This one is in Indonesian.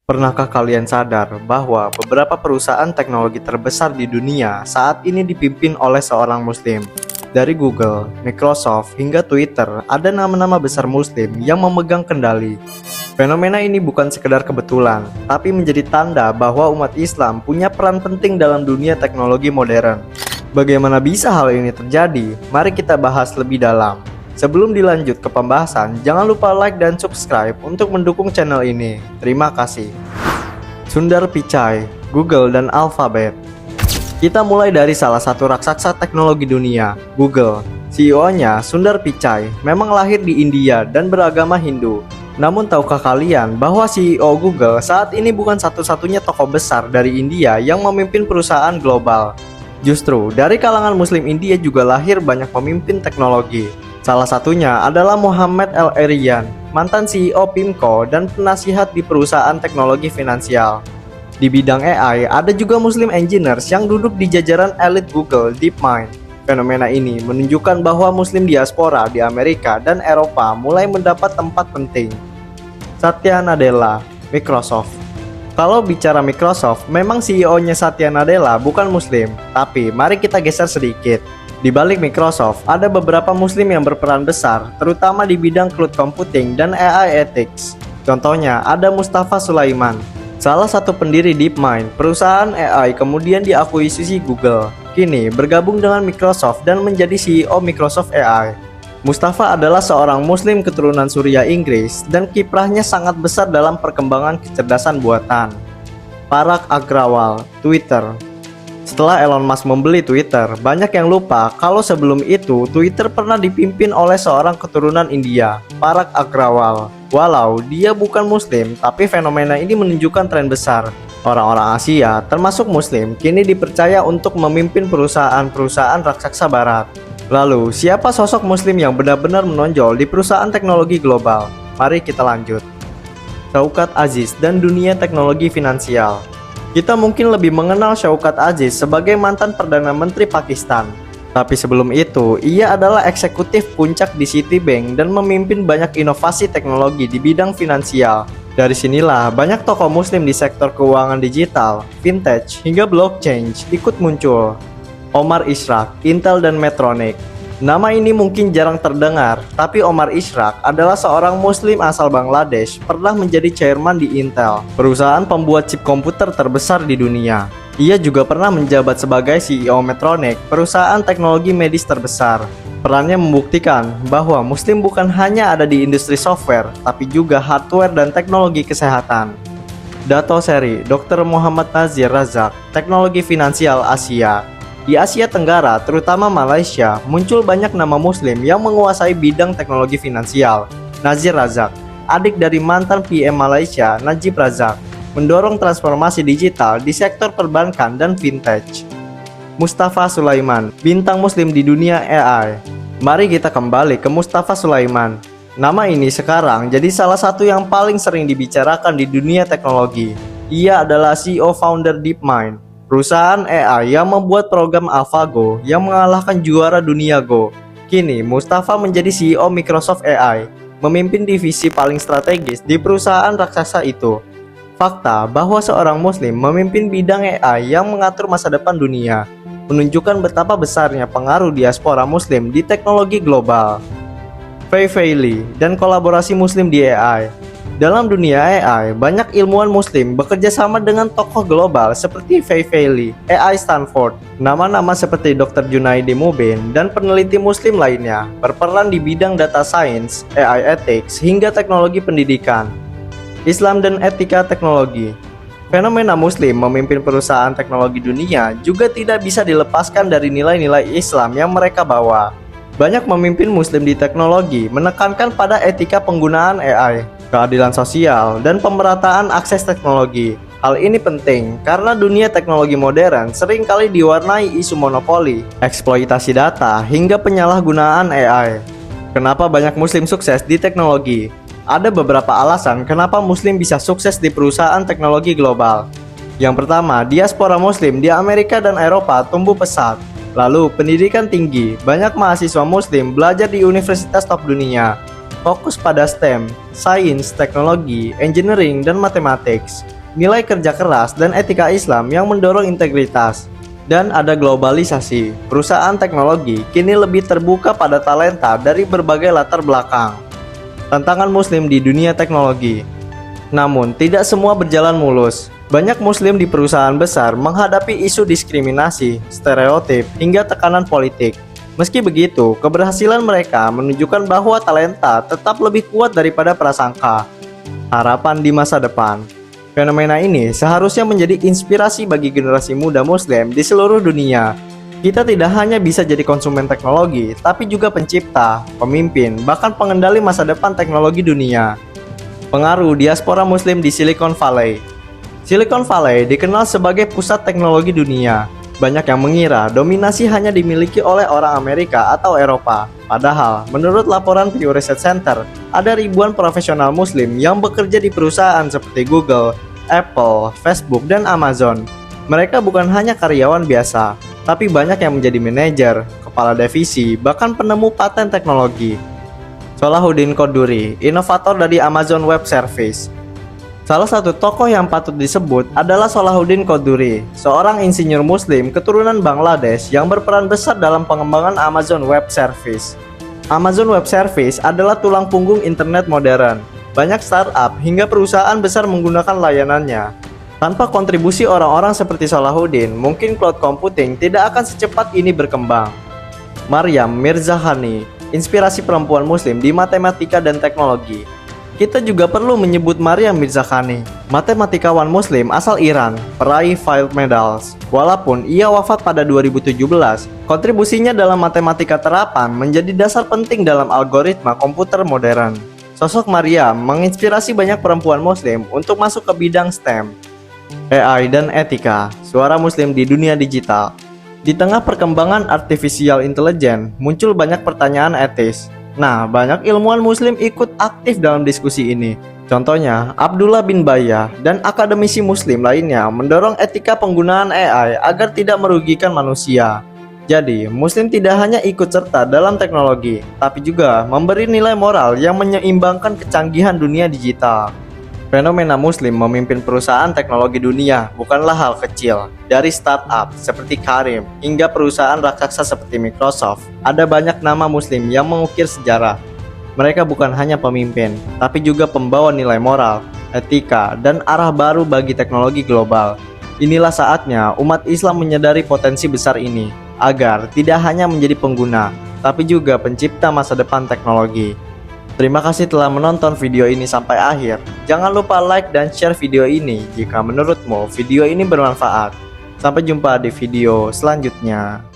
Pernahkah kalian sadar bahwa beberapa perusahaan teknologi terbesar di dunia saat ini dipimpin oleh seorang muslim? Dari Google, Microsoft, hingga Twitter, ada nama-nama besar muslim yang memegang kendali. Fenomena ini bukan sekedar kebetulan, tapi menjadi tanda bahwa umat Islam punya peran penting dalam dunia teknologi modern. Bagaimana bisa hal ini terjadi? Mari kita bahas lebih dalam. Sebelum dilanjut ke pembahasan, jangan lupa like dan subscribe untuk mendukung channel ini. Terima kasih. Sundar Pichai, Google dan Alphabet. Kita mulai dari salah satu raksasa teknologi dunia, Google. CEO-nya, Sundar Pichai, memang lahir di India dan beragama Hindu. Namun tahukah kalian bahwa CEO Google saat ini bukan satu-satunya tokoh besar dari India yang memimpin perusahaan global? Justru, dari kalangan Muslim India juga lahir banyak pemimpin teknologi. Salah satunya adalah Mohammed El-Erian, mantan CEO PIMCO dan penasihat di perusahaan teknologi finansial. Di bidang AI, ada juga Muslim engineers yang duduk di jajaran elit Google DeepMind. Fenomena ini menunjukkan bahwa Muslim diaspora di Amerika dan Eropa mulai mendapat tempat penting. Satya Nadella, Microsoft. Kalau bicara Microsoft, memang CEO-nya Satya Nadella bukan Muslim, tapi mari kita geser sedikit. Di balik Microsoft, ada beberapa Muslim yang berperan besar, terutama di bidang cloud computing dan AI ethics. Contohnya, ada Mustafa Sulaiman, salah satu pendiri DeepMind, perusahaan AI kemudian diakuisisi Google. Kini bergabung dengan Microsoft dan menjadi CEO Microsoft AI. Mustafa adalah seorang Muslim keturunan Suriah Inggris dan kiprahnya sangat besar dalam perkembangan kecerdasan buatan. Parag Agrawal, Twitter. Setelah Elon Musk membeli Twitter, banyak yang lupa kalau sebelum itu Twitter pernah dipimpin oleh seorang keturunan India, Parag Agrawal. Walau dia bukan Muslim, tapi fenomena ini menunjukkan tren besar. Orang-orang Asia, termasuk Muslim, kini dipercaya untuk memimpin perusahaan-perusahaan raksasa Barat. Lalu, siapa sosok Muslim yang benar-benar menonjol di perusahaan teknologi global? Mari kita lanjut. Shaukat Aziz dan dunia teknologi finansial. Kita mungkin lebih mengenal Shaukat Aziz sebagai mantan Perdana Menteri Pakistan. Tapi sebelum itu, ia adalah eksekutif puncak di Citibank dan memimpin banyak inovasi teknologi di bidang finansial. Dari sinilah banyak tokoh Muslim di sektor keuangan digital, fintech, hingga blockchain ikut muncul. Omar Ishrak, Intel dan Medtronic. Nama ini mungkin jarang terdengar, tapi Omar Ishrak adalah seorang Muslim asal Bangladesh, pernah menjadi chairman di Intel, perusahaan pembuat chip komputer terbesar di dunia. Ia juga pernah menjabat sebagai CEO Medtronic, perusahaan teknologi medis terbesar. Perannya membuktikan bahwa Muslim bukan hanya ada di industri software, tapi juga hardware dan teknologi kesehatan. Dato Seri, Dr. Muhammad Nazir Razak, Teknologi Finansial Asia. Di Asia Tenggara, terutama Malaysia, muncul banyak nama Muslim yang menguasai bidang teknologi finansial. Nazir Razak, adik dari mantan PM Malaysia, Najib Razak, mendorong transformasi digital di sektor perbankan dan fintech. Mustafa Sulaiman, bintang Muslim di dunia AI. Mari kita kembali ke Mustafa Sulaiman. Nama ini sekarang jadi salah satu yang paling sering dibicarakan di dunia teknologi. Ia adalah CEO founder DeepMind, perusahaan AI yang membuat program AlphaGo yang mengalahkan juara dunia Go. Kini, Mustafa menjadi CEO Microsoft AI, memimpin divisi paling strategis di perusahaan raksasa itu. Fakta bahwa seorang Muslim memimpin bidang AI yang mengatur masa depan dunia, menunjukkan betapa besarnya pengaruh diaspora Muslim di teknologi global. Fei Fei Li dan kolaborasi Muslim di AI. Dalam dunia AI, banyak ilmuwan Muslim bekerja sama dengan tokoh global seperti Fei Fei Li, AI Stanford. Nama-nama seperti Dr. Junaidi Mubin dan peneliti Muslim lainnya berperan di bidang data science, AI ethics, hingga teknologi pendidikan. Islam dan etika teknologi. Fenomena Muslim memimpin perusahaan teknologi dunia juga tidak bisa dilepaskan dari nilai-nilai Islam yang mereka bawa. Banyak pemimpin Muslim di teknologi menekankan pada etika penggunaan AI, keadilan sosial, dan pemerataan akses teknologi. Hal ini penting karena dunia teknologi modern seringkali diwarnai isu monopoli, eksploitasi data, hingga penyalahgunaan AI. Kenapa banyak Muslim sukses di teknologi? Ada beberapa alasan kenapa Muslim bisa sukses di perusahaan teknologi global. Yang pertama, diaspora Muslim di Amerika dan Eropa tumbuh pesat. Lalu, pendidikan tinggi. Banyak mahasiswa Muslim belajar di universitas top dunia. Fokus pada STEM, sains, teknologi, engineering, dan mathematics. nilai kerja keras, dan etika Islam yang mendorong integritas. Dan ada globalisasi. Perusahaan teknologi kini lebih terbuka pada talenta dari berbagai latar belakang. Tantangan Muslim di dunia teknologi. Namun, tidak semua berjalan mulus. Banyak Muslim di perusahaan besar menghadapi isu diskriminasi, stereotip, hingga tekanan politik. Meski begitu, keberhasilan mereka menunjukkan bahwa talenta tetap lebih kuat daripada prasangka. Harapan di masa depan. Fenomena ini seharusnya menjadi inspirasi bagi generasi muda Muslim di seluruh dunia. Kita tidak hanya bisa jadi konsumen teknologi, tapi juga pencipta, pemimpin, bahkan pengendali masa depan teknologi dunia. Pengaruh diaspora Muslim di Silicon Valley. Silicon Valley dikenal sebagai pusat teknologi dunia. Banyak yang mengira dominasi hanya dimiliki oleh orang Amerika atau Eropa. Padahal, menurut laporan Pew Research Center, ada ribuan profesional Muslim yang bekerja di perusahaan seperti Google, Apple, Facebook, dan Amazon. Mereka bukan hanya karyawan biasa, tapi banyak yang menjadi manajer, kepala divisi, bahkan penemu paten teknologi. Salahuddin Qoduri, inovator dari Amazon Web Service. Salah satu tokoh yang patut disebut adalah Salahuddin Qoduri, seorang insinyur Muslim keturunan Bangladesh yang berperan besar dalam pengembangan Amazon Web Service. Amazon Web Service adalah tulang punggung internet modern. Banyak startup hingga perusahaan besar menggunakan layanannya. Tanpa kontribusi orang-orang seperti Salahuddin, mungkin cloud computing tidak akan secepat ini berkembang. Maryam Mirzakhani, inspirasi perempuan Muslim di matematika dan teknologi. Kita juga perlu menyebut Maryam Mirzakhani, matematikawan Muslim asal Iran, peraih Fields Medals. Walaupun ia wafat pada 2017, kontribusinya dalam matematika terapan menjadi dasar penting dalam algoritma komputer modern. Sosok Maryam menginspirasi banyak perempuan Muslim untuk masuk ke bidang STEM, AI, dan etika, suara Muslim di dunia digital. Di tengah perkembangan artificial intelligence, muncul banyak pertanyaan etis. Nah, banyak ilmuwan Muslim ikut aktif dalam diskusi ini. Contohnya, Abdullah bin Bayyah dan akademisi Muslim lainnya mendorong etika penggunaan AI agar tidak merugikan manusia. Jadi, Muslim tidak hanya ikut serta dalam teknologi, tapi juga memberi nilai moral yang menyeimbangkan kecanggihan dunia digital. Fenomena Muslim memimpin perusahaan teknologi dunia bukanlah hal kecil. Dari startup seperti Karim hingga perusahaan raksasa seperti Microsoft, ada banyak nama Muslim yang mengukir sejarah. Mereka bukan hanya pemimpin, tapi juga pembawa nilai moral, etika, dan arah baru bagi teknologi global. Inilah saatnya umat Islam menyadari potensi besar ini, agar tidak hanya menjadi pengguna, tapi juga pencipta masa depan teknologi. Terima kasih telah menonton video ini sampai akhir. Jangan lupa like dan share video ini jika menurutmu video ini bermanfaat. Sampai jumpa di video selanjutnya.